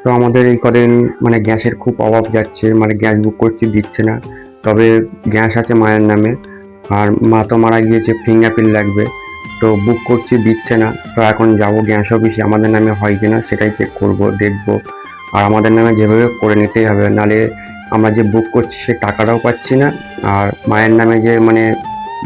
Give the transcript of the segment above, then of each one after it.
তো আমাদের এই কদিন মানে গ্যাসের খুব অভাব যাচ্ছে, মানে গ্যাস বুক করছি দিচ্ছে না। তবে গ্যাস আছে মায়ের নামে, আর মা তো মারা গিয়েছে, ফিঙ্গারপ্রিন্ট লাগবে। তো বুক করছি দিচ্ছে না। তো এখন যাব গ্যাস অফিসে, আমাদের নামে হয় কিনা সেটাই চেক করব, দেখব। আর আমাদের নামে যেভাবে করে নিতেই হবে, নালে আমরা যে বুক করছি সে টাকাটাও পাচ্ছি না। আর মায়ের নামে যে মানে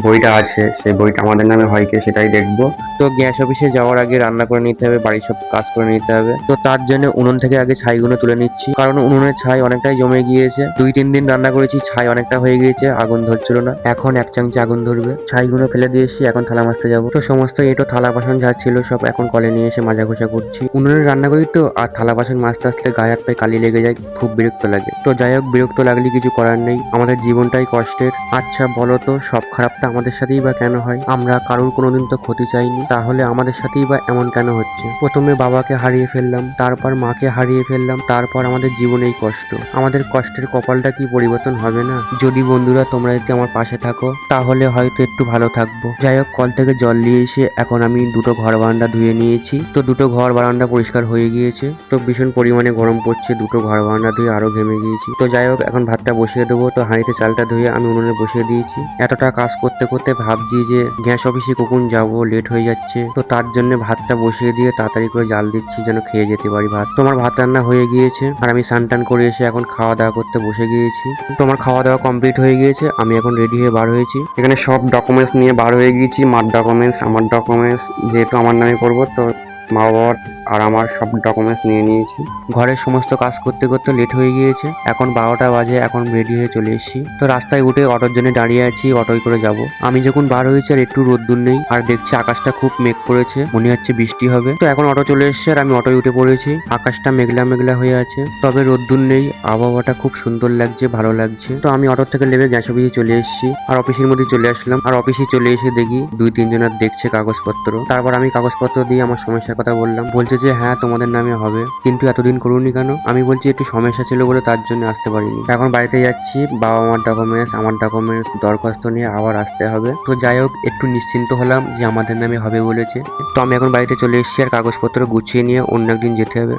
বইটা আছে সেই বইটা আমাদের নামে হয় কি সেটাই দেখব। তো গ্যাস অফিসে যাওয়ার আগে রান্না করে নিতে হবে, বাড়ির সব কাজ করে নিতে হবে। তো তার জন্য উনুন থেকে আগে ছাইগুলো তুলে নিচ্ছি, কারণ উনুনের ছাই অনেকটাই জমে গিয়েছে। 2-3 দিন রান্না করেছি, ছাই অনেকটা হয়ে গিয়েছে, আগুন ধরছিল না। এখন এক চামচে আগুন ধরবে। ছাইগুলো ফেলে দিয়ে এসেছি, এখন থালা মাজতে যাবো। তো সমস্ত এটো থালা বাসন যা ছিল সব এখন কলে নিয়ে এসে মাজা ঘষা করছি। উনুনে রান্না করি তো, আর থালা বাসন মাজতে আসলে গায়ে হাত পায়ে কালি লেগে যায়, খুব বিরক্ত লাগে। তো যাই হোক, বিরক্ত লাগলে কিছু করার নেই, আমাদের জীবনটাই কষ্টের। আচ্ছা বলো তো, সব খারাপটা আমাদের সাথেই বা কেন হয়? আমরা কারোর কোনোদিন তো ক্ষতি চাইনি, তাহলে আমাদের সাথেই বা এমন কেন হচ্ছে? প্রথমে বাবাকে হারিয়ে ফেললাম, তারপর মাকে হারিয়ে ফেললাম, তারপর আমাদের জীবনেই কষ্ট। আমাদের কষ্টের কপালটা কি পরিবর্তন হবে না? যদি বন্ধুরা তোমরা যদি আমার পাশে থাকো, তাহলে হয়তো একটু ভালো থাকবো। যাই হোক, কল থেকে জল নিয়ে এসে এখন আমি দুটো ঘর বারান্দা ধুয়ে নিয়েছি। তো দুটো ঘর বারান্দা পরিষ্কার হয়ে গিয়েছে। তো ভীষণ পরিমাণে গরম পড়ছে, দুটো ঘর বারান্দা ধুয়ে আরো ঘেমে গিয়েছি। তো যাই হোক, এখন ভাতটা বসিয়ে দেবো। তো হাঁড়িতে চালটা ধুয়ে আমি উনুনে বসিয়ে দিয়েছি। এতটা কাজ করতে করতে ভাবছি যে গ্যাস অফিসে কখন যাব, লেট হয়ে যাচ্ছে। তো তার জন্য ভাতটা বসিয়ে দিয়ে তাড়াতাড়ি করে জাল দিচ্ছি, যেন খেয়ে যেতে পারি ভাত। তোমার ভাত রান্না হয়ে গিয়েছে, আর আমি স্নান টান করে এসে এখন খাওয়া দাওয়া করতে বসে গিয়েছি। তোমার খাওয়া দাওয়া কমপ্লিট হয়ে গিয়েছে, আমি এখন রেডি হয়ে বার হয়েছি। এখানে সব ডকুমেন্টস নিয়ে বার হয়ে গিয়েছি, মার ডকুমেন্টস, আমার ডকুমেন্টস, যেহেতু আমার নামে করবো তো মা বাবার আর আমার সব ডকুমেন্টস নিয়ে নিয়েছি। ঘরের সমস্ত কাজ করতে করতে লেট হয়ে গিয়েছে, এখন 12টা বাজে, এখন রেডি হয়ে চলে এসেছি। তো রাস্তায় উঠে অটোর জন্য দাঁড়িয়ে আছি, অটোয় করে যাব। আমি যখন বার হয়েছি আর একটু রোদ্দুর নেই, আর দেখছি আকাশটা খুব মেঘ করেছে, মনে হচ্ছে বৃষ্টি হবে। তো এখন অটো চলে এসেছে আর আমি অটোয় উঠে পড়েছি। আকাশটা মেঘলা মেঘলা হয়ে আছে, তবে রোদ্দুর নেই, আবহাওয়াটা খুব সুন্দর লাগছে, ভালো লাগছে। তো আমি অটো থেকে নেমে গ্যাস অফিসে চলে এসেছি, আর অফিসের মধ্যে চলে আসলাম। আর অফিসে চলে এসে দেখি 2-3 জনের দেখছে কাগজপত্র। তারপর আমি কাগজপত্র দিয়ে আমার সমস্যার কথা বললাম। বলছে যে হ্যাঁ তোমাদের নামে হবে, কিন্তু এতদিন করুনি কেন? আমি বলছি একটু সমস্যা ছিল বলে তার জন্য আসতে পারিনি। এখন বাড়িতে যাচ্ছি, বাবা মার ডকুমেন্টস, আমার ডকুমেন্টস, দরখাস্ত নিয়ে আবার আসতে হবে। তো যাই হোক, একটু নিশ্চিন্ত হলাম যে আমাদের নামে হবে বলেছে। তো আমি এখন বাড়িতে চলে এসেছি, আর কাগজপত্র গুছিয়ে নিয়ে অন্য একদিন যেতে হবে।